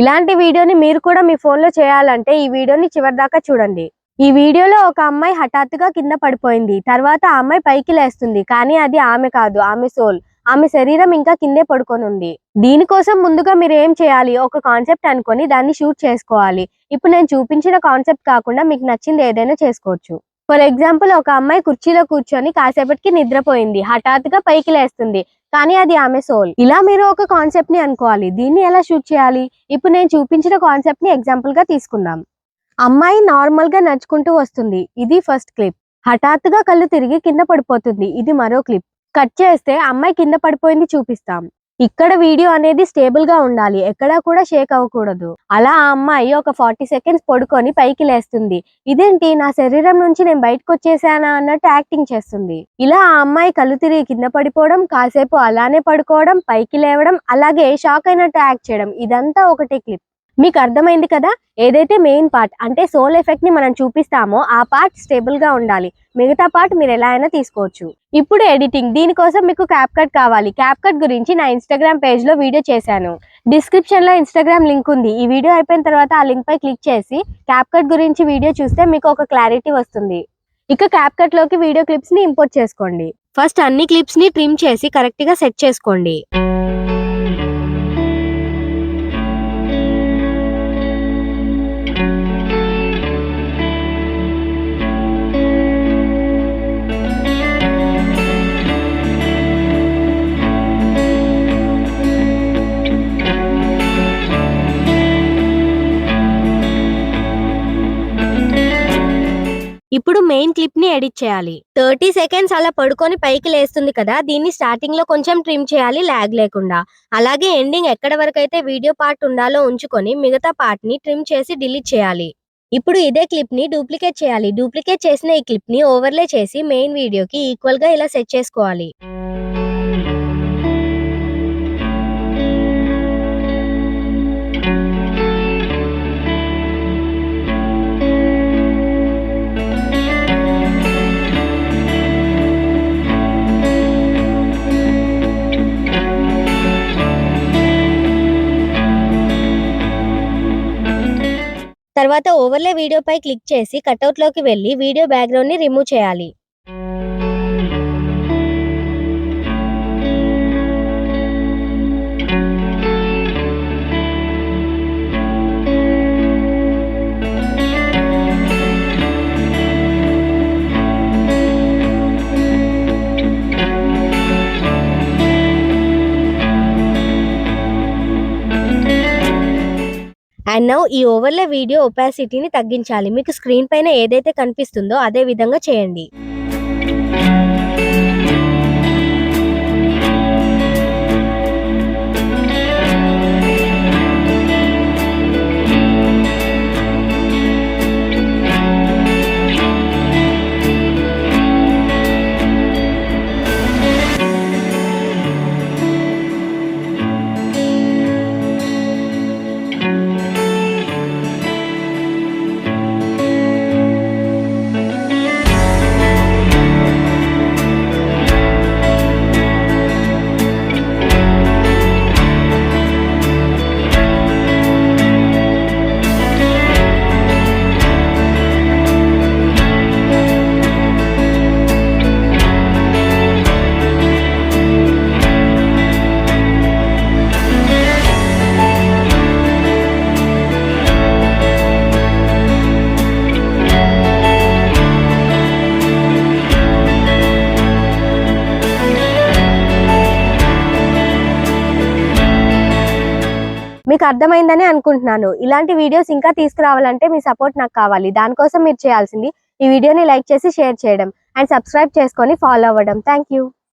ఇలాంటి వీడియోని మీరు కూడా మీ ఫోన్లో చేయాలంటే ఈ వీడియోని చివరిదాకా చూడండి. ఈ వీడియోలో ఒక అమ్మాయి హఠాత్తుగా కింద పడిపోయింది. తర్వాత ఆ అమ్మాయి పైకి లేస్తుంది. కానీ అది ఆమె కాదు, ఆమె సోల్. ఆమె శరీరం ఇంకా కిందే పడుకొని ఉంది. దీనికోసం ముందుగా మీరు ఏం చేయాలి, ఒక కాన్సెప్ట్ అనుకొని దాన్ని షూట్ చేసుకోవాలి. ఇప్పుడు నేను చూపించిన కాన్సెప్ట్ కాకుండా మీకు నచ్చింది ఏదైనా చేసుకోవచ్చు. ఫర్ ఎగ్జాంపుల్, ఒక అమ్మాయి కుర్చీలో కూర్చొని కాసేపటికి నిద్రపోయింది. హఠాత్తుగా పైకి లేస్తుంది. కానీ అది ఆమె సోల్. ఇలా మీరు ఒక కాన్సెప్ట్ ని అనుకోవాలి. దీన్ని ఎలా షూట్ చేయాలి? ఇప్పుడు నేను చూపించిన కాన్సెప్ట్ ని ఎగ్జాంపుల్ గా తీసుకుందాం. అమ్మాయి నార్మల్ గా నడుచుకుంటూ వస్తుంది. ఇది ఫస్ట్ క్లిప్. హఠాత్తుగా కళ్ళు తిరిగి కింద పడిపోతుంది. ఇది మరో క్లిప్. కట్ చేస్తే అమ్మాయి కింద పడిపోయింది చూపిస్తాం. ఇక్కడ వీడియో అనేది స్టేబుల్ గా ఉండాలి, ఎక్కడా కూడా షేక్ అవ్వకూడదు. అలా ఆ అమ్మాయి ఒక 40 సెకండ్స్ పడుకొని పైకి లేస్తుంది. ఇదేంటి, నా శరీరం నుంచి నేను బయటకు వచ్చేసానా అన్నట్టు యాక్టింగ్ చేస్తుంది. ఇలా ఆ అమ్మాయి కళ్ళు తిరిగి కింద పడిపోవడం, కాసేపు అలానే పడుకోవడం, పైకి లేవడం, అలాగే షాక్ అయినట్టు యాక్ట్ చేయడం, ఇదంతా ఒకటే క్లిప్. మీకు అర్థమైంది కదా? ఏదైతే మెయిన్ పార్ట్ అంటే సోల్ ఎఫెక్ట్ ని మనం చూపిస్తామో ఆ పార్ట్ స్టేబుల్ గా ఉండాలి. మిగతా పార్ట్ మీరు ఎలా అయినా తీసుకోవచ్చు. ఇప్పుడు ఎడిటింగ్. దీనికోసం మీకు క్యాప్కట్ కావాలి. క్యాప్కట్ గురించి నా ఇన్స్టాగ్రామ్ పేజ్ లో వీడియో చేశాను. డిస్క్రిప్షన్ లో ఇన్స్టాగ్రామ్ లింక్ ఉంది. ఈ వీడియో అయిపోయిన తర్వాత ఆ లింక్ పై క్లిక్ చేసి క్యాప్కట్ గురించి వీడియో చూస్తే మీకు ఒక క్లారిటీ వస్తుంది. ఇక క్యాప్కట్ లోకి వీడియో క్లిప్స్ ని ఇంపోర్ట్ చేసుకోండి. ఫస్ట్ అన్ని క్లిప్స్ ని ట్రిమ్ చేసి కరెక్ట్ గా సెట్ చేసుకోండి. ఇప్పుడు మెయిన్ క్లిప్ ని ఎడిట్ చేయాలి. 30 సెకండ్స్ అలా పడుకొని పైకి లేస్తుంది కదా, దీన్ని స్టార్టింగ్ లో కొంచెం ట్రిమ్ చేయాలి లాగ్ లేకుండా. అలాగే ఎండింగ్ ఎక్కడ వరకు అయితే వీడియో పార్ట్ ఉండాలో ఉంచుకొని మిగతా పార్ట్ ని ట్రిమ్ చేసి డిలీట్ చేయాలి. ఇప్పుడు ఇదే క్లిప్ ని డూప్లికేట్ చేయాలి. డూప్లికేట్ చేసిన ఈ క్లిప్ ని ఓవర్లే చేసి మెయిన్ వీడియోకి ఈక్వల్ గా ఇలా సెట్ చేసుకోవాలి. తర్వాత ఓవర్లే వీడియో పై క్లిక్ చేసి కట్అవుట్ లోకి వెళ్ళి వీడియో బ్యాక్గ్రౌండ్ ని రిమూవ్ చేయాలి. అండ్ నౌ ఈ ఓవర్లే వీడియో ఒపాసిటీని తగ్గించాలి. మీకు స్క్రీన్ పైన ఏదైతే కనిపిస్తుందో అదే విధంగా చేయండి. మీకు అర్థమైందని అనుకుంటున్నాను. ఇలాంటి వీడియోస్ ఇంకా తీసుకురావాలంటే మీ సపోర్ట్ నాకు కావాలి. దానికోసం మీరు చేయాల్సింది ఈ వీడియోని లైక్ చేసి షేర్ చేయడం అండ్ సబ్స్క్రైబ్ చేసుకొని ఫాలో అవ్వడం. Thank you.